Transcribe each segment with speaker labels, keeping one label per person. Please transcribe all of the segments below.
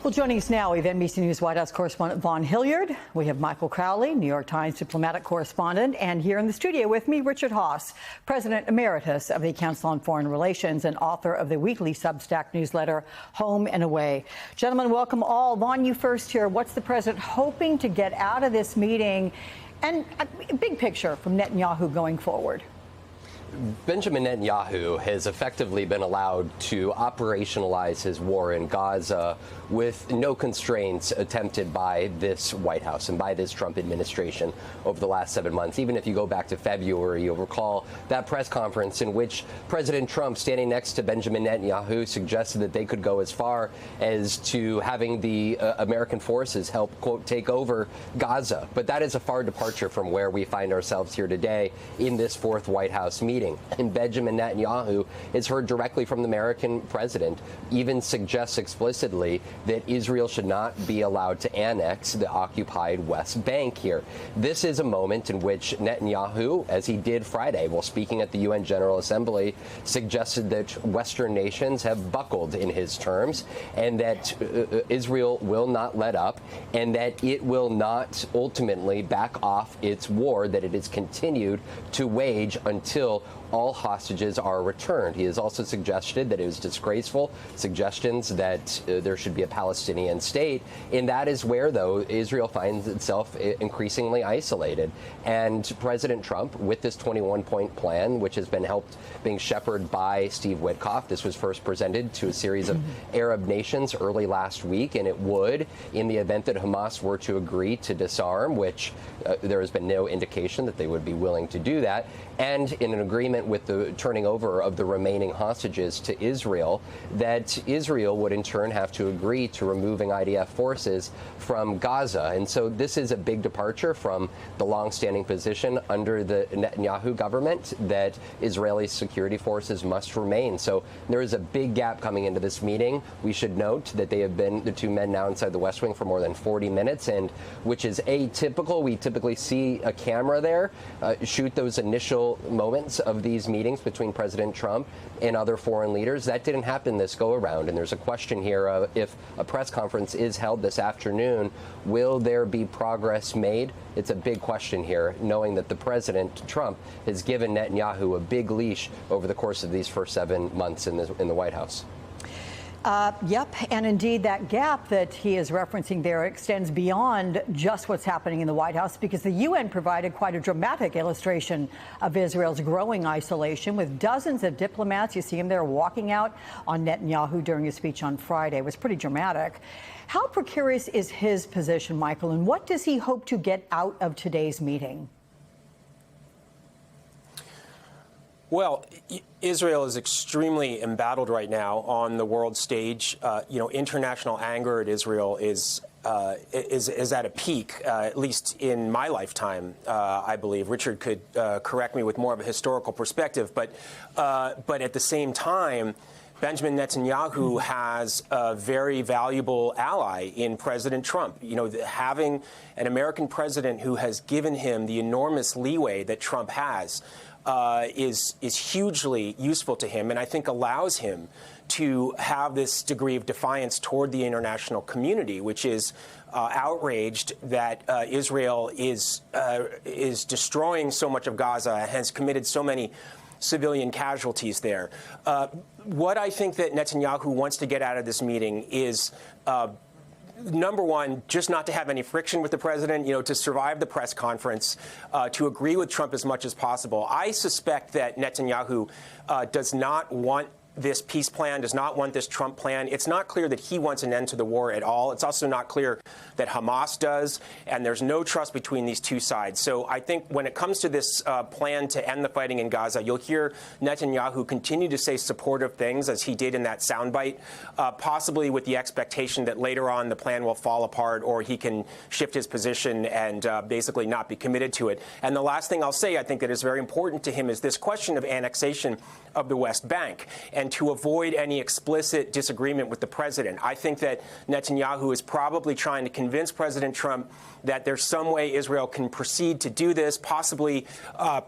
Speaker 1: Well, joining us now, we have NBC News White House correspondent Vaughn Hilliard. We have Michael Crowley, New York Times diplomatic correspondent, and here in the studio with me, Richard Haass, President Emeritus of the Council on Foreign Relations and author of the weekly Substack newsletter, Home and Away. Gentlemen, welcome all. Vaughn, you first here. What's the president hoping to get out of this meeting? And a big picture from Netanyahu going forward.
Speaker 2: Benjamin Netanyahu has effectively been allowed to operationalize his war in Gaza with no constraints attempted by this White House and by this Trump administration over the last 7 months. Even if you go back to February, you'll recall that press conference in which President Trump, standing next to Benjamin Netanyahu, suggested that they could go as far as to having the American forces help, quote, take over Gaza. But that is a far departure from where we find ourselves here today in this fourth White House meeting. And Benjamin Netanyahu has heard directly from the American president, even suggests explicitly that Israel should not be allowed to annex the occupied West Bank here. This is a moment in which Netanyahu, as he did Friday while speaking at the UN General Assembly, suggested that Western nations have buckled in his terms and that Israel will not let up and that it will not ultimately back off its war that it has continued to wage until all hostages are returned. He has also suggested that it was disgraceful, suggestions that there should be a Palestinian state. And that is where, though, Israel finds itself increasingly isolated. And President Trump, with this 21-point plan, which has been being shepherded by Steve Witkoff, this was first presented to a series of Arab nations early last week, and it would, in the event that Hamas were to agree to disarm, which there has been no indication that they would be willing to do that, and in an agreement with the turning over of the remaining hostages to Israel, that Israel would in turn have to agree to removing IDF forces from Gaza. And so this is a big departure from the longstanding position under the Netanyahu government that Israeli security forces must remain. So there is a big gap coming into this meeting. We should note that they have been, the two men now inside the West Wing, for more than 40 minutes, and which is atypical. We typically see a camera there shoot those initial moments of these meetings between President Trump and other foreign leaders. That didn't happen this go around. And there's a question here if a press conference is held this afternoon, will there be progress made? It's a big question here, knowing that the President, Trump, has given Netanyahu a big leash over the course of these first 7 months in the White House.
Speaker 1: Yep, and indeed that gap that he is referencing there extends beyond just what's happening in the White House, because the UN provided quite a dramatic illustration of Israel's growing isolation with dozens of diplomats. You see him there walking out on Netanyahu during his speech on Friday. It was pretty dramatic. How precarious is his position, Michael, and what does he hope to get out of today's meeting?
Speaker 3: Well, Israel is extremely embattled right now on the world stage. International anger at Israel is at a peak, at least in my lifetime, I believe. Richard could correct me with more of a historical perspective, but at the same time, Benjamin Netanyahu has a very valuable ally in President Trump. Having an American president who has given him the enormous leeway that Trump has is hugely useful to him, and I think allows him to have this degree of defiance toward the international community, which is outraged that Israel is destroying so much of Gaza and has committed so many civilian casualties there. What I think that Netanyahu wants to get out of this meeting is number one, just not to have any friction with the president, to survive the press conference, to agree with Trump as much as possible. I suspect that Netanyahu does not want this peace plan, does not want this Trump plan. It's not clear that he wants an end to the war at all. It's also not clear that Hamas does, and there's no trust between these two sides. So I think when it comes to this plan to end the fighting in Gaza, you'll hear Netanyahu continue to say supportive things, as he did in that soundbite, possibly with the expectation that later on the plan will fall apart or he can shift his position and basically not be committed to it. And the last thing I'll say, I think that is very important to him, is this question of annexation of the West Bank. and to avoid any explicit disagreement with the president. I think that Netanyahu is probably trying to convince President Trump that there's some way Israel can proceed to do this, possibly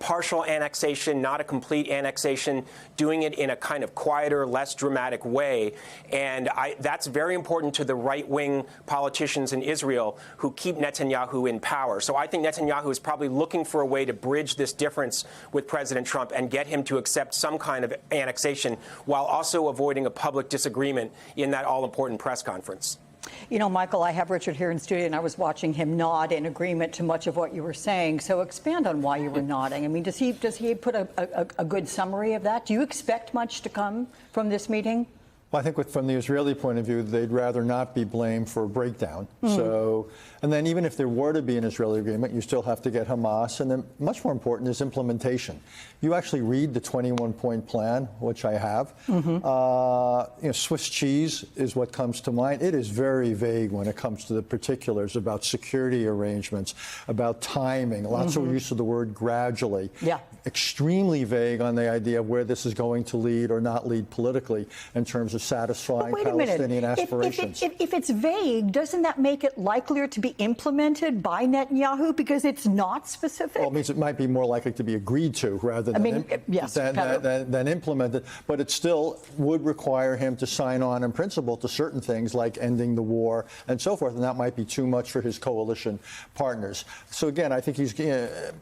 Speaker 3: partial annexation, not a complete annexation, doing it in a kind of quieter, less dramatic way. And that's very important to the right-wing politicians in Israel who keep Netanyahu in power. So I think Netanyahu is probably looking for a way to bridge this difference with President Trump and get him to accept some kind of annexation while also avoiding a public disagreement in that all-important press conference.
Speaker 1: You know, Michael, I have Richard here in studio, and I was watching him nod in agreement to much of what you were saying. So expand on why you were nodding. I mean, does he put a good summary of that? Do you expect much to come from this meeting?
Speaker 4: Well, I think from the Israeli point of view, they'd rather not be blamed for a breakdown. So, and then even if there were to be an Israeli agreement, you still have to get Hamas. And then much more important is implementation. You actually read the 21-point plan, which I have. You know, Swiss cheese is what comes to mind. It is very vague when it comes to the particulars about security arrangements, about timing, lots of use of the word gradually.
Speaker 1: Yeah.
Speaker 4: Extremely vague on the idea of where this is going to lead or not lead politically in terms of satisfying Palestinian aspirations.
Speaker 1: If it's vague, doesn't that make it likelier to be implemented by Netanyahu because it's not specific?
Speaker 4: Well, it means it might be more likely to be agreed to rather than, than implemented. But it still would require him to sign on in principle to certain things like ending the war and so forth, and that might be too much for his coalition partners. So again, I think he's.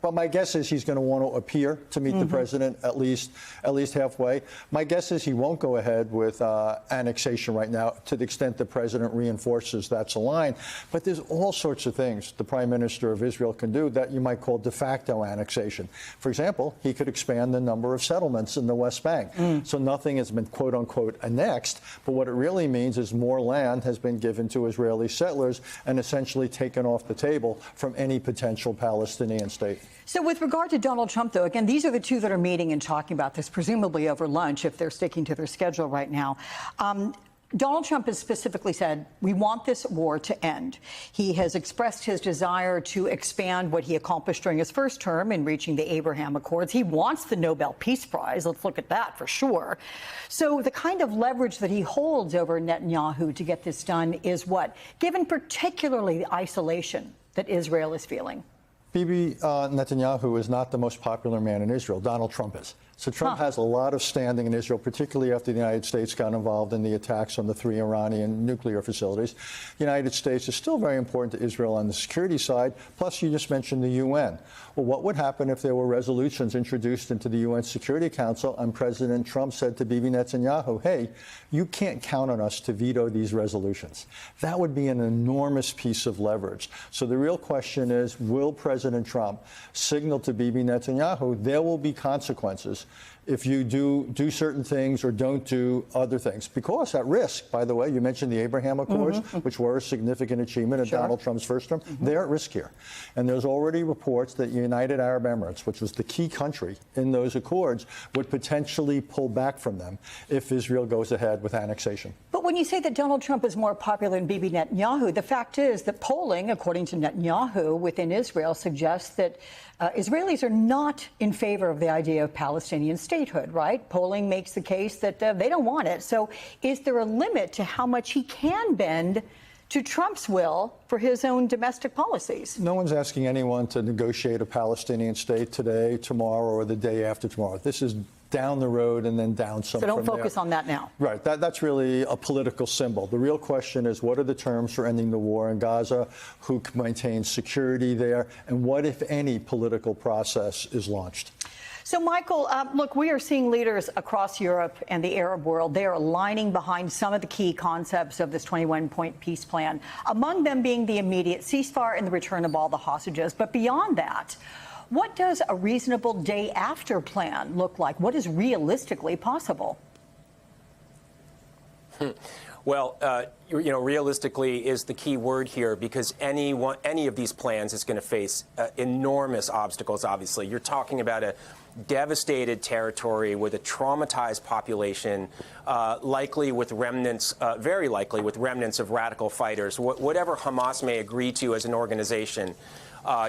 Speaker 4: But my guess is he's going to want to appear to meet the president at least halfway. My guess is he won't go ahead with annexation right now to the extent the president reinforces that's a line. But there's all sorts of things the prime minister of Israel can do that you might call de facto annexation. For example, he could expand the number of settlements in the West Bank. So nothing has been quote unquote annexed, but what it really means is more land has been given to Israeli settlers and essentially taken off the table from any potential Palestinian state.
Speaker 1: So with regard to Donald Trump, though, again, these are the two that are meeting and talking about this, presumably over lunch, if they're sticking to their schedule right now. Donald Trump has specifically said, we want this war to end. He has expressed his desire to expand what he accomplished during his first term in reaching the Abraham Accords. He wants the Nobel Peace Prize. Let's look at that for sure. So the kind of leverage that he holds over Netanyahu to get this done is what? Given particularly the isolation that Israel is feeling.
Speaker 4: Bibi Netanyahu is not the most popular man in Israel. Donald Trump is. So Trump has a lot of standing in Israel, particularly after the United States got involved in the attacks on the 3 Iranian nuclear facilities. The United States is still very important to Israel on the security side. Plus, you just mentioned the UN. Well, what would happen if there were resolutions introduced into the UN Security Council and President Trump said to Bibi Netanyahu, hey, you can't count on us to veto these resolutions? That would be an enormous piece of leverage. So the real question is, will President Trump signal to Bibi Netanyahu there will be consequences if you do certain things or don't do other things? Because at risk, by the way, you mentioned the Abraham Accords, which were a significant achievement of Donald Trump's first term. They're at risk here. And there's already reports that United Arab Emirates, which was the key country in those accords, would potentially pull back from them if Israel goes ahead with annexation.
Speaker 1: But when you say that Donald Trump is more popular than Bibi Netanyahu, the fact is that polling, according to Netanyahu, within Israel suggests that Israelis are not in favor of the idea of Palestinian statehood, right? Polling makes the case that they don't want it. So is there a limit to how much he can bend to Trump's will for his own domestic policies?
Speaker 4: No one's asking anyone to negotiate a Palestinian state today, tomorrow, or the day after tomorrow. This is down the road and then down some.
Speaker 1: So don't focus on that now.
Speaker 4: Right. That's really a political symbol. The real question is, what are the terms for ending the war in Gaza? Who maintains security there? And what, if any, political process is launched?
Speaker 1: So, Michael, look, we are seeing leaders across Europe and the Arab world. They are aligning behind some of the key concepts of this 21-point peace plan, among them being the immediate ceasefire and the return of all the hostages. But beyond that, what does a reasonable day after plan look like? What is realistically possible?
Speaker 3: Well, realistically is the key word here, because any of these plans is going to face enormous obstacles, obviously. You're talking about a devastated territory with a traumatized population likely with remnants, very likely with remnants of radical fighters. Whatever Hamas may agree to as an organization,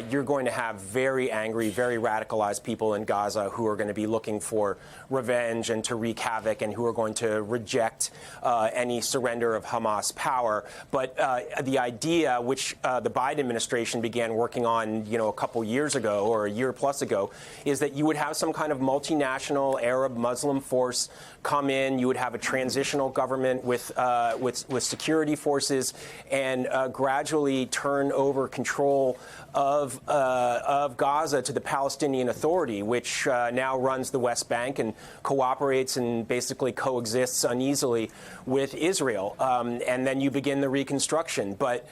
Speaker 3: you're going to have very angry, very radicalized people in Gaza who are going to be looking for revenge and to wreak havoc, and who are going to reject any surrender of Hamas power. But the idea, which the Biden administration began working on, a couple years ago or a year plus ago, is that you would have some kind of multinational Arab Muslim force come in. You would have a transitional government with security forces, and gradually turn over control of Gaza to the Palestinian Authority, which now runs the West Bank and cooperates and basically coexists uneasily with Israel. And then you begin the reconstruction. But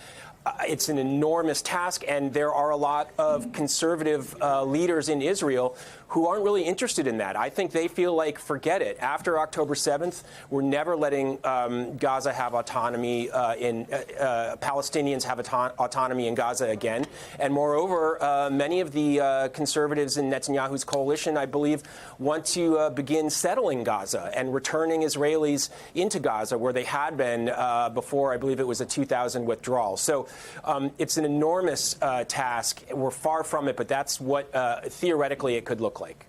Speaker 3: it's an enormous task, and there are a lot of conservative leaders in Israel who aren't really interested in that. I think they feel like, forget it. After October 7th, we're never letting Gaza have autonomy, Palestinians have autonomy in Gaza again. And moreover, many of the conservatives in Netanyahu's coalition, I believe, want to begin settling Gaza and returning Israelis into Gaza, where they had been before, I believe it was a 2000 withdrawal. So it's an enormous task. We're far from it, but that's what theoretically it could look like.